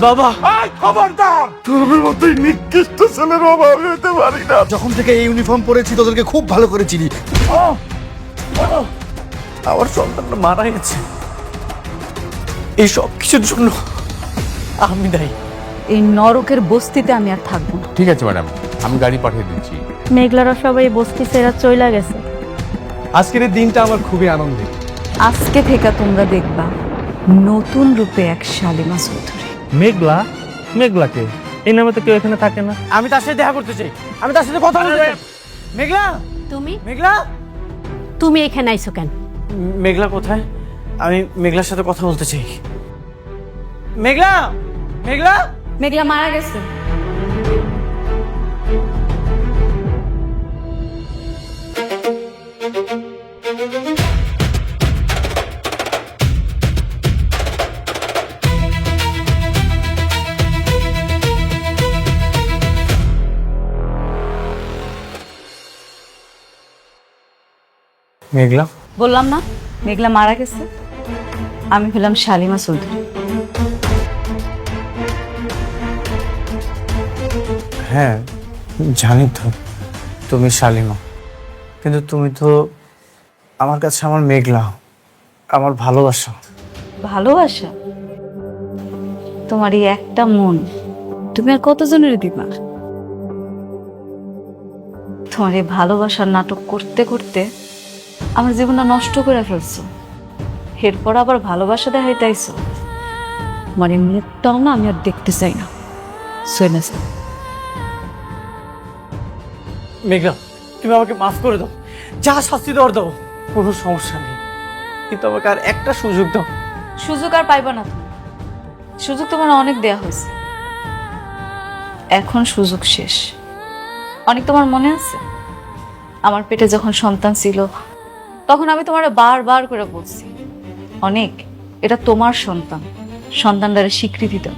বাবা খবরদার, তোর মতোই নিকৃষ্ট ছেলের বাবা আমি হতে পারি না। যখন থেকে এই ইউনিফর্ম পরেছি তোদেরকে খুব ভালো করে চিনি। আমার সন্তানটা মারা গেছে, এই সব কিছুর জন্য আমি দায়ী। এই নরকের বস্তিতে আমি আর থাকবো না। ঠিক আছে ম্যাডাম, আমি গাড়ি পাঠিয়ে দিচ্ছি। মেঘলারা সবাই বস্তি সেরা চইলা গেছে। আজকের এই দিনটা আমার খুবই আনন্দিত। আজকে থেকে তোমরা দেখবা নতুন রূপে এক শালিমা চৌধুরী। মেঘলা? মেঘলাকে? এই নামে তো কেউ এখানে থাকে না। আমি তার সাথে দেখা করতে চাই, আমি তার সাথে কথা বলতে চাই। মেঘলা, তুমি মেঘলা, তুমি এখানে আইছো কেন? মেঘলা কোথায়? আমি মেঘলার সাথে কথা বলতে চাই। মেঘলা, মেঘলা, মেঘলা মারা গেছে। মেঘলা, বললাম না মেঘলা মারা গেছে। আমি হলাম শালিমা চৌধুরী। হ্যাঁ জানি তো তুমি শালিমা, কিন্তু তুমি তো আমার কাছে আমার মেঘলা, আমার ভালোবাসা। ভালোবাসা? তোমার এই একটা মন তুমি আর কতজনের দিবা? তোমার এই ভালোবাসার নাটক করতে করতে আমার জীবনটা নষ্ট করে ফেলছো। এরপর আবার ভালোবাসা দেখাইতে আইছো। মানে মুখটাও না আমি আর দেখতে চাই না। সৈনাস, মেঘলা, তুমি আমাকে মাফ করে দাও, যা শাস্তি দেওয়ার দাও, কোনো সমস্যা নেই, কিন্তু আমাকে আর একটা সুযোগ দাও। সুযোগ আর পাইবা না তুমি। সুযোগ তোমার অনেক দেয়া হয়েছে, এখন সুযোগ শেষ। অনেক তোমার মনে আছে আমার পেটে যখন সন্তান ছিল তখন আমি তোমার বারবার করে বলছি, অনেক এটা তোমার সন্তান, সন্তানটারে স্বীকৃতি দাও।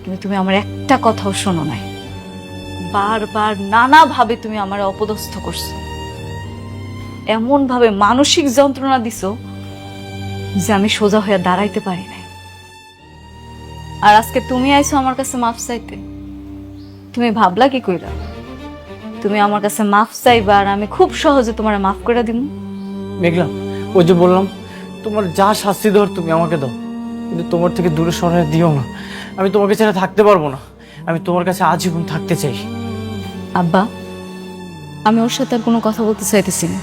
কিন্তু তুমি আমার একটা কথাও শোনো নাই। বারবার নানাভাবে তুমি আমার অপদস্থ করছো, এমন ভাবে মানসিক যন্ত্রণা দিছো যে আমি সোজা হয়ে দাঁড়াইতে পারি নাই। আর আজকে তুমি আইছো আমার কাছে মাফ চাইতে। তুমি ভাবলা কি কইরা তুমি আমার কাছে মাফ চাইবা আর আমি খুব সহজে তোমার মাফ করে দিব? মেঘলা, ওই যে বললাম তোমার যা শাস্তি দেওয়ার তুমি আমাকে দাও, কিন্তু তোমার থেকে দূরে সরাই দিও না। আমি তোমাকে ছাড়া থাকতে পারবো না, আমি তোমার কাছে আজীবন থাকতে চাই। আব্বা, আমি ওর সাথে আর কোনো কথা বলতে চাইতেছি না।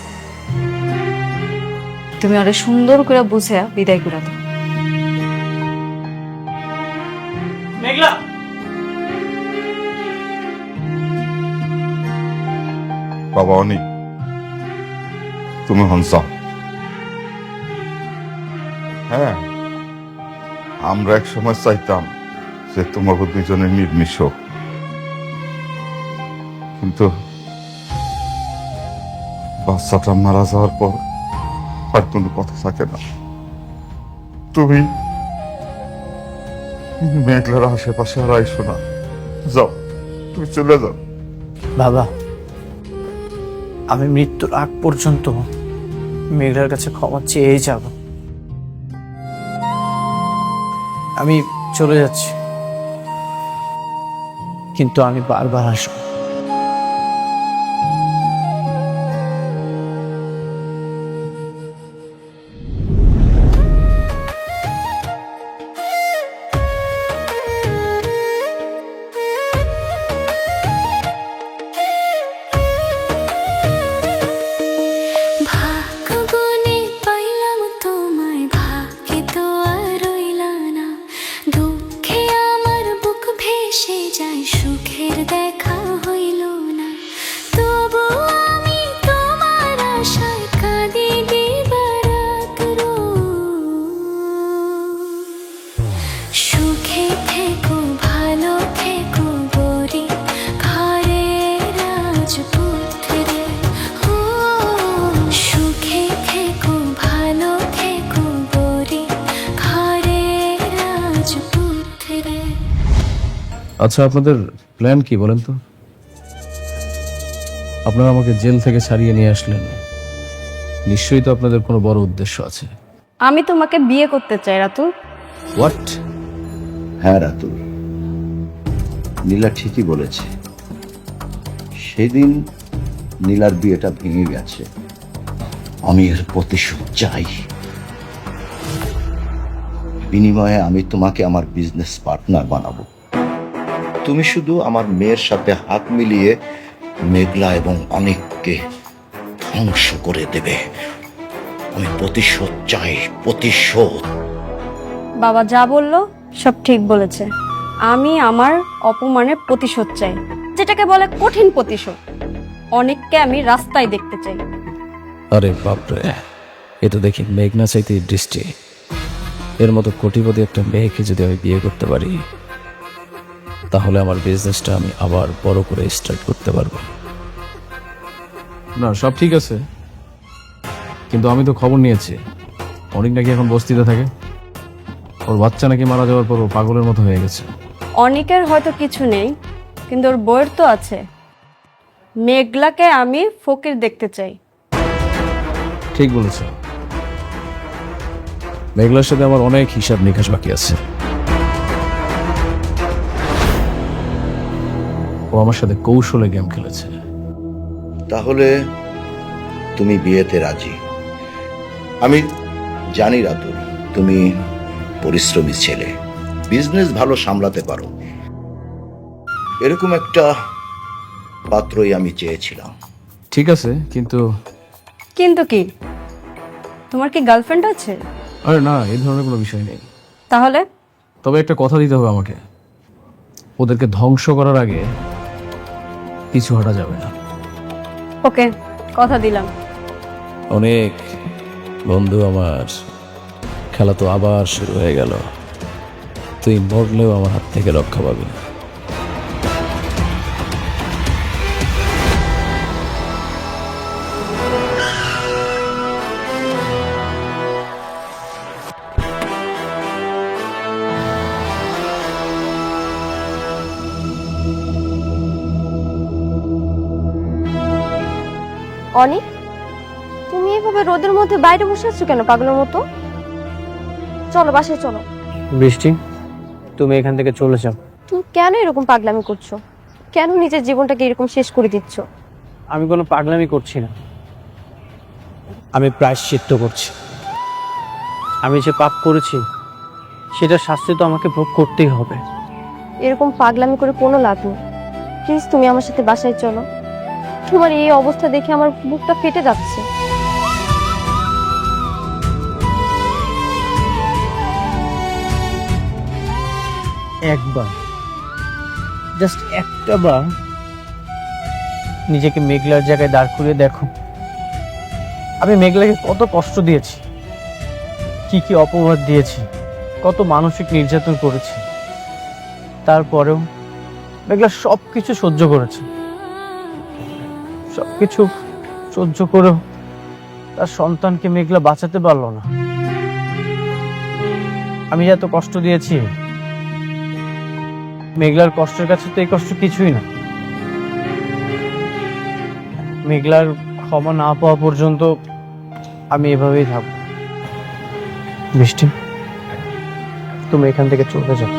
তুমি ওরে সুন্দর করে বুঝে বিদায় করে দাও। মেঘলা, বাবা অনেক, তুমি হনসা। হ্যাঁ, আমরা এক সময় চাইতাম যে তোমাকে দুজনে নির্মিষ হোক, কিন্তু বাচ্চাটা মারা যাওয়ার পর আর কোনো কথা থাকে না। তুমি মেঘলার আশেপাশে আর আইসো না, যাও, তুমি চলে যাও। বাবা, আমি মৃত্যুর আগ পর্যন্ত মেঘলার কাছে ক্ষমা চেয়ে যাব। আমি চলে যাচ্ছি, কিন্তু আমি বারবার আসবো। ভাগ্যগুণে পাইলাম তোমায়, ভাগ্যে তো আর রইলা না। দুঃখে আমার বুক ভেসে যায়, সুখের দেখা হইল না। তবু আমি তোমার আশায় কাঁদি দিবারাত রোজ। সুখে থেকো, ভালো থেকো গরি, ঘরে রাজপুত্রে। ও সুখে থেকো, ভালো থেকো গরি, ঘরে রাজপুত্রে। আচ্ছা, আপনাদের প্ল্যান কি বলেন তো? আপনারা আমাকে জেল থেকে ছাড়িয়ে নিয়ে আসলেন, নিশ্চয়ই তো আপনাদের কোনো বড় উদ্দেশ্য আছে। আমি তোমাকে বিয়ে করতে চাই রাতুল। হোয়াট? হ্যাঁ রাতুল, নীলা ঠিকই বলেছে। সেদিন নীলার বিয়েটা ভেঙে গেছে। আমি এর প্রতিশোধ চাই। বিনিময়ে আমি তোমাকে আমার বিজনেস পার্টনার বানাবো। তুমি শুধু আমার মেয়ের সাথে হাত মিলিয়ে মেঘলা এবং অনেককে ধ্বংস করে দেবে। আমি প্রতিশোধ চাই, প্রতিশোধ। বাবা যা বললো সব ঠিক বলেছে। আমি আমার অপমানের প্রতিশোধ চাই, যেটাকে বলে কঠিন প্রতিশোধ। অনেককে আমি রাস্তায় দেখতে চাই। আরে বাপরে, এ তো দেখি মেঘনা চাইতে দৃষ্টি। এর মতো কোটিপতি একটা মেয়েকে যদি আমি বিয়ে করতে পারি, তাহলে আমার বিজনেসটা আমি আবার বড় করে স্টার্ট করতে পারবো। না, সব ঠিক আছে, কিন্তু আমি তো খবর নিয়েছি অনেক নাকি এখন বস্তিতে থাকে। ওর বাচ্চা নাকি মারা যাওয়ার পর ও পাগলের মতো হয়ে গেছে। অনেকের হয়তো কিছু নেই, কিন্তু ওর বইয়ের তো আছে। মেঘলাকে আমি ফকির দেখতে চাই। ঠিক বলেছ, মেঘলার সাথে আমার অনেক হিসাব নিকাশ বাকি আছে। ও আমার সাথে কৌশলে গেম খেলেছে। তাহলে তুমি বিয়েতে রাজি? আমি জানি রাতুল, তুমি পরিশ্রমী ছেলে, বিজনেস ভালো সামলাতে পারো। এরকম একটা পাত্রই আমি চেয়েছিলাম। ঠিক আছে, কিন্তু কিন্তু কি, তোমার কি গার্লফ্রেন্ড আছে? আরে না, এই ধরনের কোনো বিষয় নেই। তাহলে তবে একটা কথা দিতে হবে আমাকে, ওদেরকে ধ্বংস করার আগে কিছু হটা যাবে না। ওকে, কথা দিলাম। অনেক বন্ধু আমার, খেলা তো আবার শুরু হয়ে গেল। তুই মরলেও আমার হাত থেকে রক্ষা পাবি না। অনিক, তুমি এভাবে রোদের মধ্যে বাইরে বসে আছো কেন পাগলের মতো? চলো বাসায় চলো। বৃষ্টি, তুমি এখান থেকে চলে যাও। তুমি কেন এরকম পাগলামি করছো? কেন নিজের জীবনটাকে এরকম শেষ করে দিচ্ছ? আমি কোনো পাগলামি করছি না, আমি প্রায়শ্চিত্ত করছি। আমি যে পাপ করেছি সেটা শাস্তি তো আমাকে ভোগ করতেই হবে। এরকম পাগলামি করে কোনো লাভ নেই। প্লিজ তুমি আমার সাথে বাসায় চলো। তোমার এই অবস্থা দেখে আমার বুকটা ফেটে যাচ্ছে। একবার, জাস্ট একটা বার নিজেকে মেঘলার জায়গায় দাঁড় করিয়ে দেখো। আমি মেঘলাকে কত কষ্ট দিয়েছি, কি কি অপবাদ দিয়েছি, কত মানসিক নির্যাতন করেছি। তারপরেও মেঘলা সবকিছু সহ্য করেছে। সবকিছু সহ্য করেও তার সন্তানকে মেঘলা বাঁচাতে পারলো না। আমি এত কষ্ট দিয়েছি, মেঘলার কষ্টের কাছে তো এই কষ্ট কিছুই না। মেঘলার ক্ষমা না পাওয়া পর্যন্ত আমি এভাবেই থাকবো। বৃষ্টি, তুমি এখান থেকে চলে যাও।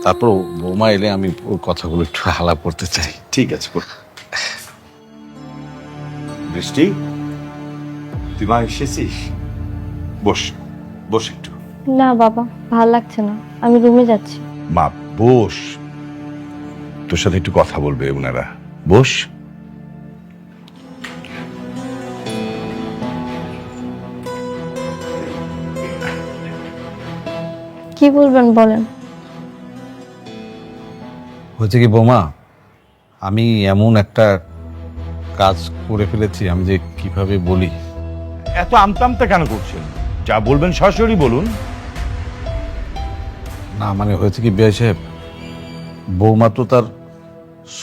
তারপর বৌমা এলে আমি ওর কথাগুলো একটু আলাপ করতে চাই। ঠিক আছে, বৃষ্টি, তুই মা এসেছিস? বস বস একটু। না বাবা, ভাল লাগছে না, আমি রুমে যাচ্ছি। মা বস, তোর সাথে একটু কথা বলবে ওনারা। বস। কি বলবেন বলেন। হচ্ছে কি বৌমা, আমি এমন একটা কাজ করে ফেলেছি, আমি যে কিভাবে বলি। এত আমতামতা কেন করছেন? যা বলবেন সরাসরি বলুন। না মানে হয়েছে কি বিআই সাহেব, বৌমা তো তার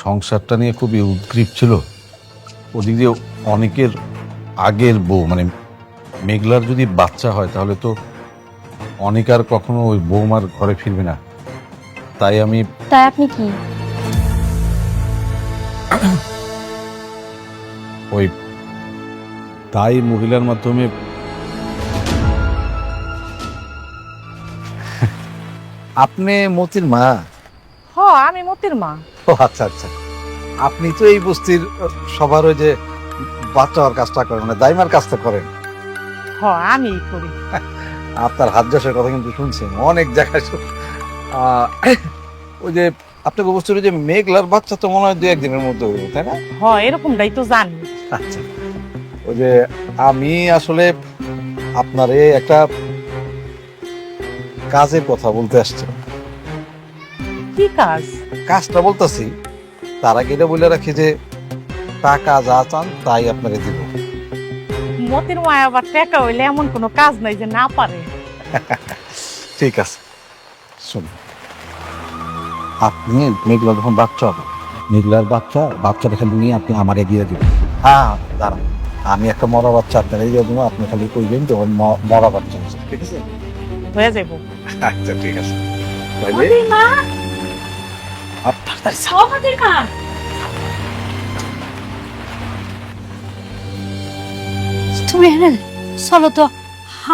সংসারটা নিয়ে খুবই উদ্গ্রীব ছিল। ওদিক দিয়ে অনেকের আগের বউ মানে মেঘলার যদি বাচ্চা হয় তাহলে তো অনেক আর কখনো ওই বৌমার ঘরে ফিরবে না। তাই আমি তাই আপনি কি ওই তাই মহিলার মাধ্যমে আপনি মতির মা? হ, আমি মতির মা। ও আচ্ছা আচ্ছা, আপনি তো এই বস্তির সবার ওই যে বাচ্চা হওয়ার কাজটা করেন, মানে দাইমার কাজটা করেন। হ, আমি করি। আপনার হাত যশের কথা কিন্তু শুনছেন অনেক জায়গায়। ওই যে আপনাকে বস্তির ওই যে মেঘলার বাচ্চা তো মনে হয় 2-1 দিনের মধ্যে হইব, তাই না? হ, এরকমটাই তো জানি। আচ্ছা, ওই যে আমি আসলে আপনারে একটা কাজের কথা বলতে আসছি। কি কাজ? কাজটা বলতেছি, তার আগে এটা বলে রাখি যে টাকা যা চান তাই আপনাকে দিব। মতির মা আবার টাকা হইলে এমন কোনো কাজ নাই যে না পারে। ঠিক আছে, শুনুন, আপনি মেঘলা যখন বাচ্চা হবে, মেঘলার বাচ্চাটা খালি নিয়ে আপনি আমারে দিয়ে দিবেন। হ্যাঁ দাঁড়ান, আমি একটা মরা বাচ্চা আপনার দিয়ে দেবো, আপনি খালি কইবেন যে ওর মরা বাচ্চা হয়েছে, ঠিক আছে? হয়ে যাইব। আচ্ছা ঠিক আছে। তুমি এনে চলো তো,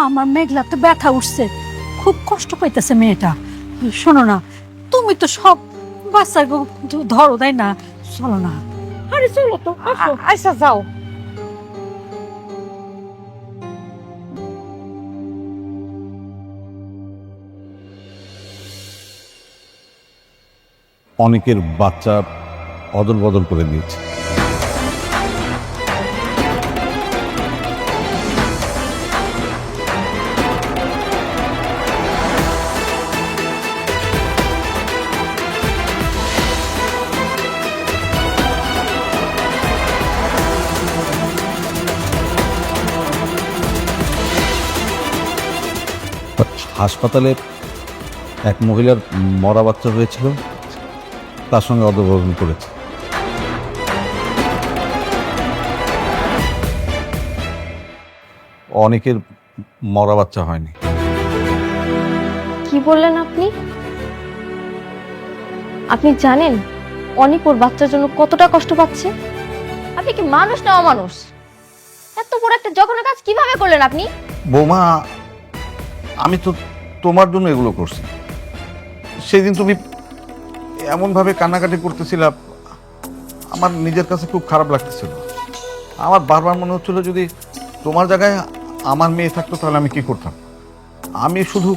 আমার মেঘলা তো ব্যথা উঠছে, খুব কষ্ট পাইতেছে মেয়েটা। শোনো না, তুমি তো সব বাচ্চার ধরো, তাই না? চলো না। আরে চলো তো, আচ্ছা যাও। অনেকের বাচ্চা অদল বদল করে দিয়েছে। হাসপাতালে এক মহিলার মরা বাচ্চা হয়েছিল, তার সঙ্গে অদবদল করেছে। অনেকের মরা বাচ্চা হয়নি। কি বললেন আপনি? আপনি জানেন অনেক ওর বাচ্চার জন্য কতটা কষ্ট পাচ্ছে? আপনি কি মানুষ না অমানুষ? এত বড় একটা জঘন্য কাজ কিভাবে করলেন আপনি? বৌমা, আমি তো তোমার জন্য এগুলো করছি। সেদিন তুমি এমনভাবে কান্নাকাটি করতেছিলা, আমার নিজের কাছে খুব খারাপ লাগতেছিল। আমার বারবার মনে হচ্ছিল যদি তোমার জায়গায় আমার মেয়ে থাকতো তাহলে আমি কি করতাম। আমি শুধু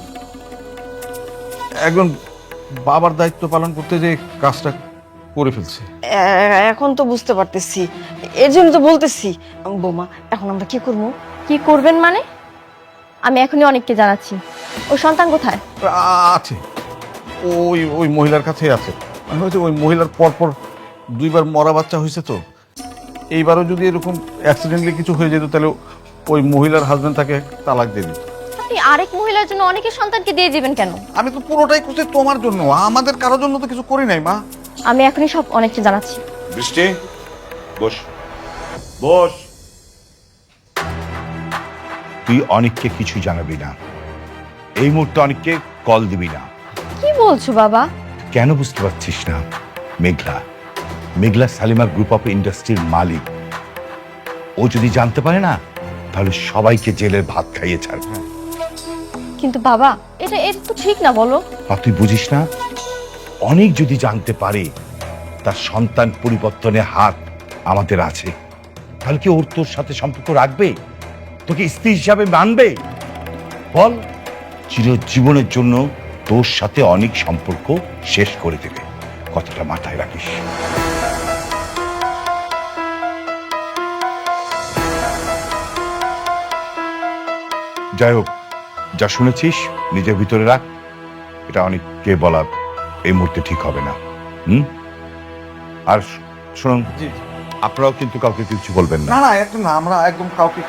একজন বাবার দায়িত্ব পালন করতে যে কাজটা করে ফেলছি। এখন তো বুঝতে পারতেছি, এর জন্য তো বলতেছি। বৌমা, এখন আমরা কি করবো? কি করবেন মানে? আমি এখনই অনেককে জানাচ্ছি। ওর সন্তান কোথায়? আছে, ওই ওই মহিলার কাছেই আছে। মানে হয়েছে ওই মহিলার পরপর 2বার মরা বাচ্চা হয়েছে, তো এইবারও যদি এরকম অ্যাক্সিডেন্টলি কিছু হয়ে যেত তাহলে ওই মহিলার হাজবেন্ড তাকে তালাক দিয়ে দিত। আপনি আরেক মহিলার জন্য অনেকের সন্তানকে দিয়ে দিবেন কেন? আমি তো পুরোটাই করছি তোমার জন্য, আমাদের কারোর জন্য তো কিছু করি নাই মা। আমি এখনই সব অনেককে জানাচ্ছি। বৃষ্টি, বস বস। তুই অনেককে কিছু জানাবি না, এই মুহূর্তে অনেককে কল দিবি না। কি বলছো বাবা? কেন বুঝতে পারছিস না? মেঘলা সালিমা গ্রুপ অফ ইন্ডাস্ট্রির মালিক। ও যদি জানতে পারে না তাহলে সবাইকে জেলের ভাত খাইয়ে ছাড়বে। কিন্তু বাবা, এটা তো ঠিক না, বলো। আর তুই বুঝিস না? অনেক যদি জানতে পারে তার সন্তান পরিবর্তনে হাত আমাদের আছে, তাহলে কি ওর তোর সাথে সম্পর্ক রাখবে? তোকে স্ত্রী হিসাবে মানবে? বল, চিরজীবনের জন্য তোর সাথে অনেক সম্পর্ক শেষ করে দেবে। কথাটা মাথায় রাখিস। যাই হোক, যা শুনেছিস নিজের ভিতরে রাখ। এটা অনেককে বলা এই মুহূর্তে ঠিক হবে না। আর শুনুন, আপনারাও কিন্তু কাউকে কিছু বলবেন না। না না, একদম না, আমরা একদম কাউকে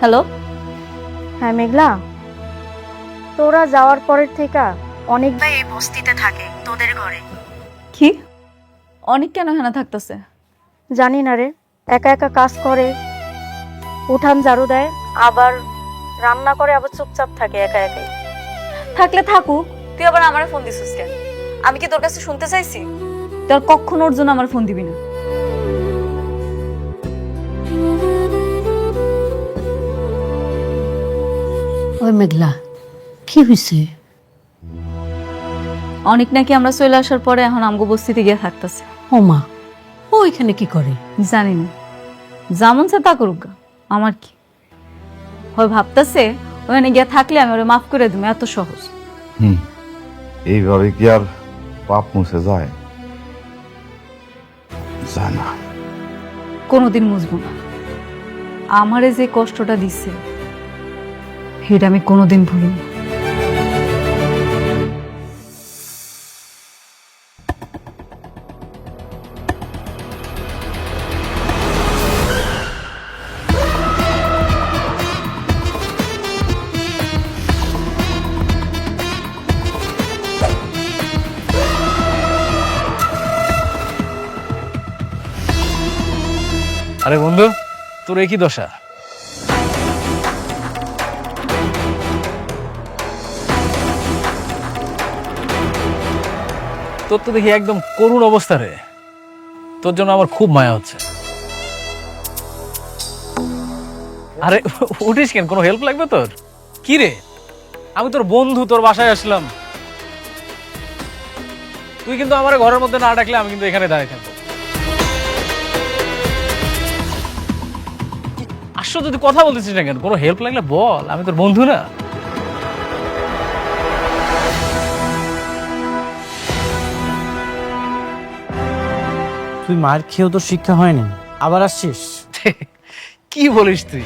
হ্যালো, হ্যাঁ মেঘলা, তোরা যাওয়ার পরের থেকে অনেক ভাই এই বস্তিতে থাকে তোদের ঘরে। কি? অনেক কেন এখানে থাকতেছে? জানি না রে, একা একা কাজ করে, উঠান ঝাড়ু দেয়, আবার রান্না করে, আবার চুপচাপ থাকে একা একাই। থাকলে থাকুক, তুই আবার আমারে ফোন দিছিস কেন? আমি কি তোর কাছে শুনতে চাইছি? তুই আর কখনো ওর জন্য আমার ফোন দিবি না। ওই মেঘলা, কি হয়েছে? অনেক নাকি আমরা চলে আসার পরে এখন আমগো বস্তিতে গিয়ে থাকতেছে। ও মা, ও এখানে কি করে? জানি না, যেমন সে তা করুক গা, আমার কি। হয় ভাবতেছে ওখানে গিয়ে থাকলে আমি ওরে মাফ করে দিব, এত সহজ। এইভাবে কি আর পাপ মুছে যায়? যায় না। কোনোদিন মুছবো না। আমারে যে কষ্টটা দিচ্ছে সেটা আমি কোনোদিন ভুলিনি। আরে বন্ধু, তোর একই দশা। তোর তো দেখি একদম করুণ অবস্থা রে। তোর জন্য আমার খুব মায়া হচ্ছে। আরে উঠিস কেন? কোনো হেল্প লাগবে তোর? কি রে, আমি তোর বন্ধু, তোর বাসায় আসলাম। তুই কিন্তু আমার ঘরের মধ্যে না ডাকলে আমি কিন্তু এখানে দাঁড়িয়ে থাকবো। আসলে তুই কথা বলতেছিস না কেন? কোনো হেল্প লাগলে বল, আমি তোর বন্ধু না? তুই মার খেয়েও তো শিক্ষা হয়নি, আবার আসছিস? কি বলিস তুই?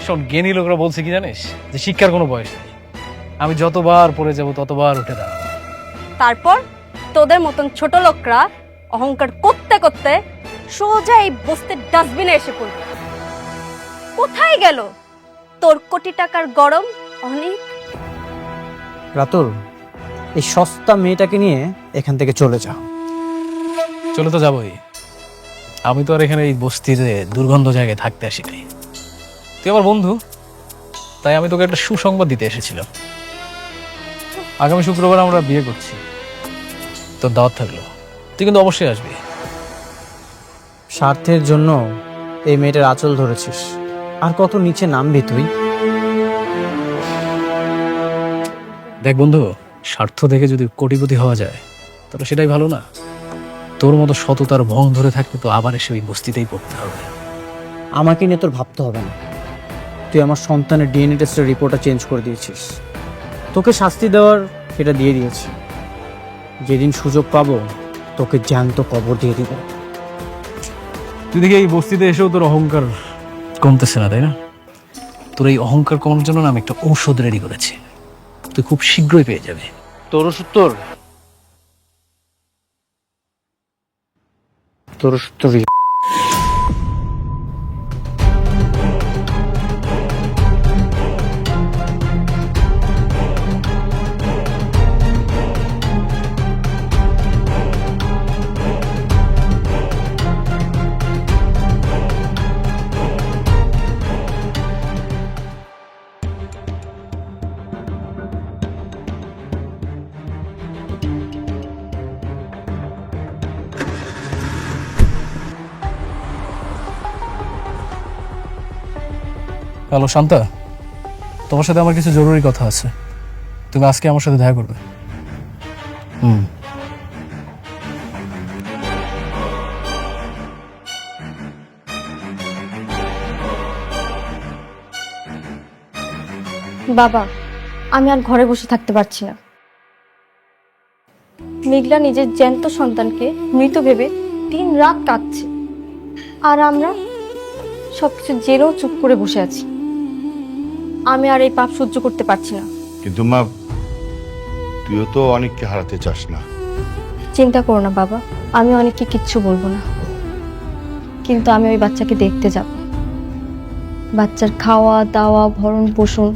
শোন, জ্ঞানী লোকরা বলছে কি জানিস, যে শিক্ষার কোনো বয়স নেই। আমি যতবার পড়ে যাব ততবার উঠে দাঁড়াবো। তারপর তোদের মতন ছোট লোকরা অহংকার করতে করতে সোজা এই বস্তির ডাস্টবিনে এসে পড়বে। কোথায় গেল তোর কোটি টাকার গরম? অনেক রাতুল, এই সস্তা মেয়েটাকে নিয়ে এখান থেকে চলে যা। চলে তো যাবোই। আমি তো আর এখানে এই বস্তিতে দুর্গন্ধ জায়গায় থাকতে আসি নাই। তুই আমার বন্ধু, তাই আমি তোকে একটা সুসংবাদ দিতে এসেছিলাম। আগামী শুক্রবার আমরা বিয়ে করছি। তোর দাওয়াত থাকলো, তুই কিন্তু অবশ্যই আসবি। স্বার্থের জন্য এই মেয়েটার আঁচল ধরেছিস, আর কত নিচে নামবি তুই? দেখ বন্ধু, স্বার্থ দেখে যদি কোটিপতি হওয়া যায় তাহলে সেটাই ভালো না? তোর মতো সততার ভং ধরে থাকলে তো আবার এসে ওই বস্তিতেই পড়তে হবে। আমাকে নিয়ে তোর ভাবতে হবে না। তুই আমার সন্তানের ডিএনএ টেস্টের রিপোর্টটা চেঞ্জ করে দিয়েছিস। তোকে শাস্তি দেওয়ার সেটা দিয়ে দিয়েছি। যেদিন সুযোগ পাবো তোকে জ্যান্ত কবর দিয়ে দিব। তুই দেখি এই বস্তিতে এসেও তোর অহংকার কমতেছে না, তাই না? তোর এই অহংকার কমানোর জন্য না আমি একটা ঔষধ রেডি করেছি, তুই খুব শীঘ্রই পেয়ে যাবে। তোর ওষুধ তোর ওষুধ তোর হ্যালো শান্তা, তোমার সাথে আমার কিছু জরুরি কথা আছে। তুমি আজকে আমার সাথে দেখা করবে। বাবা, আমি আর ঘরে বসে থাকতে পারছি না। মেঘলা নিজের জ্যান্ত সন্তানকে মৃত ভেবে দিন রাত কাঁদছে, আর আমরা সবকিছু জেনেও চুপ করে বসে আছি। আমি আর এই পাপ সহ্য করতে পারছি না। কিন্তু মা, তুইও তো অনেককে হারাতে চাস না। চিন্তা করো না বাবা, আমি অনেককে কিচ্ছু বলবো না, কিন্তু আমি ওই বাচ্চাকে দেখতে যাব। বাচ্চার খাওয়া দাওয়া ভরণ পোষণ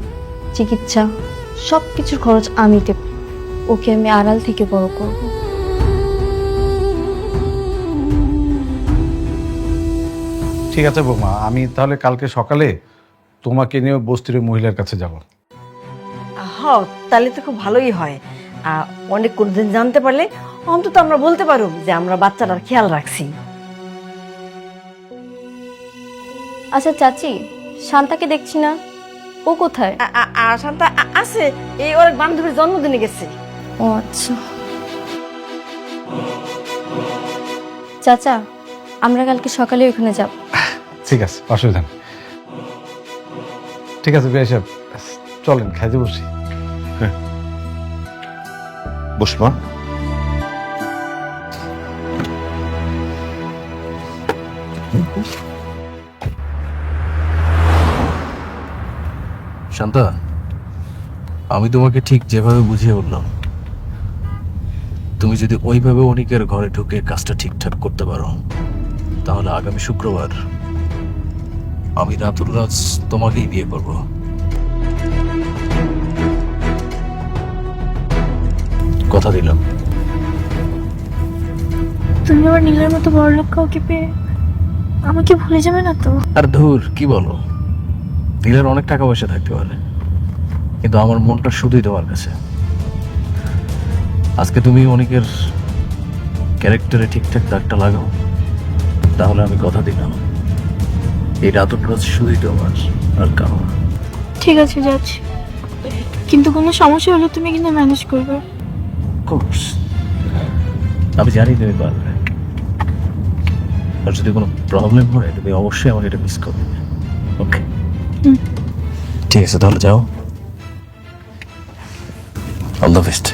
চিকিৎসা সব কিছুর খরচ আমি দেব। ওকে আমি আড়াল থেকে বড় করব। ঠিক আছে বৌমা, আমি তাহলে কালকে সকালে তোমাকে নিয়ে বস্তির ওই মহিলার কাছে যাব। হ, তাহলে তো খুব ভালোই হয়। অনেক কোনদিন জানতে পারলে অন্তত আমরা বলতে পারব যে আমরা বাচ্চাটার খেয়াল রাখছি। আচ্ছা চাচি, শান্তাকে দেখছি না, ও কোথায়? আর শান্তা আছে, এই ওর বান্ধবীর জন্মদিনে গেছে। ও আচ্ছা। চাচা, আমরা কালকে সকালে ওখানে যাব। ঠিক আছে, অসুবিধা নেই। ঠিক আছে বিআই সাহেব, চলেন খাইতে বসি। বসমা, শান্তা, আমি তোমাকে ঠিক যেভাবে বুঝিয়ে বললাম, তুমি যদি ওইভাবে অনিকের ঘরে ঢুকে কাজটা ঠিকঠাক করতে পারো, তাহলে আগামী শুক্রবার আমি রাতুল রাজ তোমাকেই বিয়ে করব। কথা দিলাম। তুমি আবার নীলের মতো বড় লোক কাউকে পেয়ে আমাকে ভুলে যাবে না তো? আর ধুর, কি বলো, নীলের অনেক টাকা পয়সা থাকতে পারে, কিন্তু আমার মনটা শুধুই তোমার কাছে। আজকে তুমি অনেকের ক্যারেক্টারে ঠিকঠাক দাগটা লাগাও, তাহলে আমি কথা দিলাম এই রাতুল রাজ শুধুই তোমার, আর কারো না। ঠিক আছে যাচ্ছি, কিন্তু কোনো সমস্যা হলে তুমি কিন্তু ম্যানেজ করবে। কোর্স আমি জানি তুমি পারবে, আর যদি কোনো প্রবলেম হয় তুমি অবশ্যই আমাকে এটা মিস করবে। ওকে, ঠিক আছে, তাহলে যাও। All the best.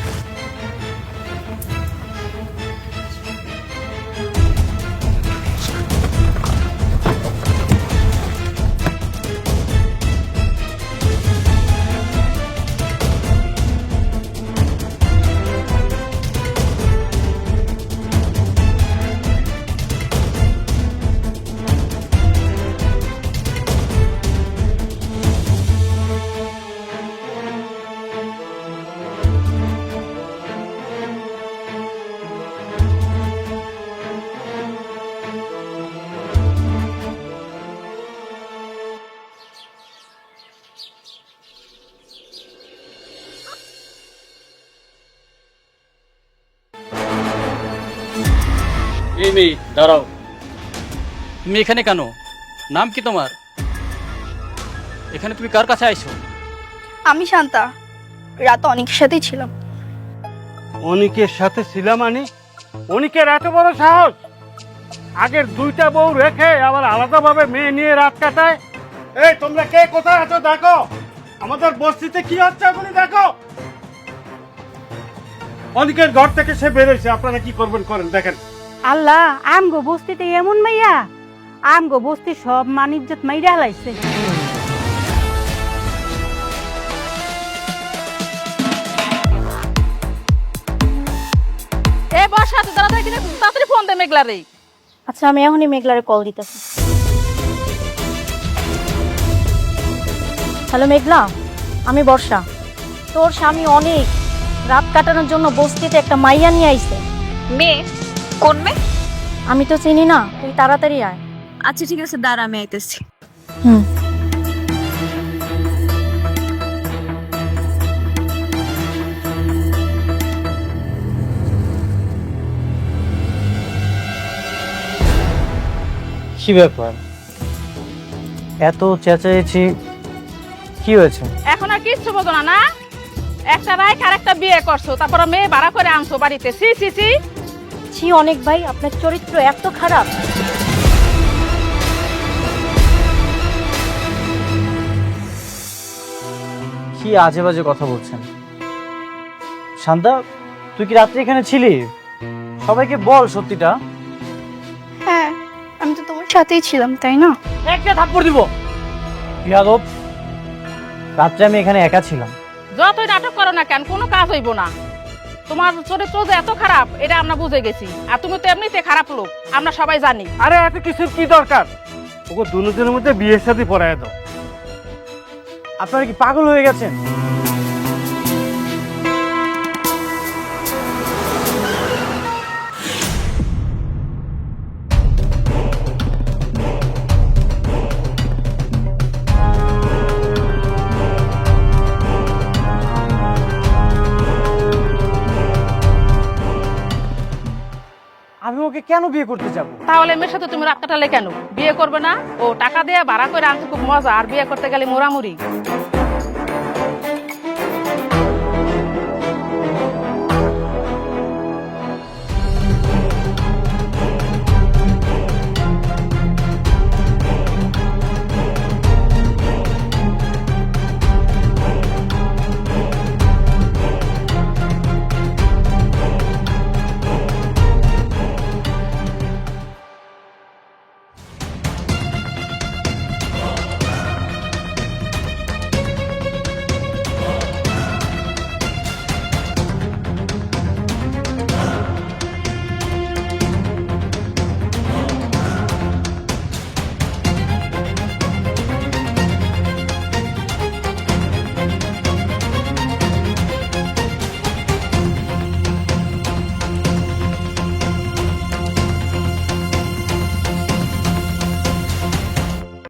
এই মেয়ে দাঁড়াও, তুমি এখানে কেন? নাম কি তোমার? এখানে তুমি কার কাছে আইছো? আমি শান্তা, রাত অনেকের সাথেই ছিলাম। অনিকের সাথে ছিলাম মানে? অনিকের এত বড় সাহস, আগের দুইটা বউ রেখে আবার আলাদাভাবে মেয়ে নিয়ে রাত কাটায়। এই তোমরা কে কোথায় আছো দেখো, আমাদের বস্তিতে কি হচ্ছে এখনই দেখো। অনিকের ঘর থেকে সে বেরোইছে, আপনারা কি করবেন করেন, দেখেন। আল্লাহ, আমগো বস্তিতে এমন মাইয়া, আমগো বস্তি সব মানিজ্জত মাইরা হালাইছে। এ বর্ষা, তুই তাড়াতাড়ি কিনে তাড়াতাড়ি ফোন দে মেঘলারে। আচ্ছা, আমি এখনই মেঘলারে কল দিতেছি। হ্যালো মেঘলা, আমি বর্ষা। তোর স্বামী অনেক রাত কাটানোর জন্য বস্তিতে একটা মাইয়া নিয়ে আইছে। মেয়ে? কোন মেয়ে? আমি তো চিনি না, তুই তাড়াতাড়ি আয়। আচ্ছা ঠিক আছে, দাঁড়া আমি আইতেছি। হুম। কি ব্যাপার, এত চেঁচাইছি, কি হয়েছে? এখন আর কিচ্ছু বোঝো না না? একটা রায় আর একটা বিয়ে করছো, তারপর মেয়ে ভাড়া করে আনছো বাড়িতে। সি সি সি। ছি অনেক ভাই, আপনার চরিত্র এত খারাপ। কি আজে বাজে কথা বলছেন? শান্তা, তুই কি রাত্রে এখানে ছিলি? সবাইকে বল সত্যিটা। হ্যাঁ, আমি তো তোমার সাথেই ছিলাম, তাই না? একটা থাপ্পড় দিব। বিয়াদব, রাত্রে আমি এখানে একা ছিলাম। যতই নাটক করো না কেন, কোনো কাজ হইব না। তোমার চরিত্র যে এত খারাপ এটা আমরা বুঝে গেছি, আর তুমি তো এমনিতে খারাপ লোক, আমরা সবাই জানি। আরে এত কিছুর কি দরকার? ওকে দুজনের মধ্যে বিয়ের সাথে পড়ায় দাও। আপনারা কি পাগল হয়ে গেছেন? আমি ওকে কেন বিয়ে করতে যাব? তাহলে মেয়ের সাথে তুমি রাত কাটালে কেন? বিয়ে করবে না? ও টাকা দিয়ে ভাড়া করে আনতে খুব মজা, আর বিয়ে করতে গেলে মোরামুরি।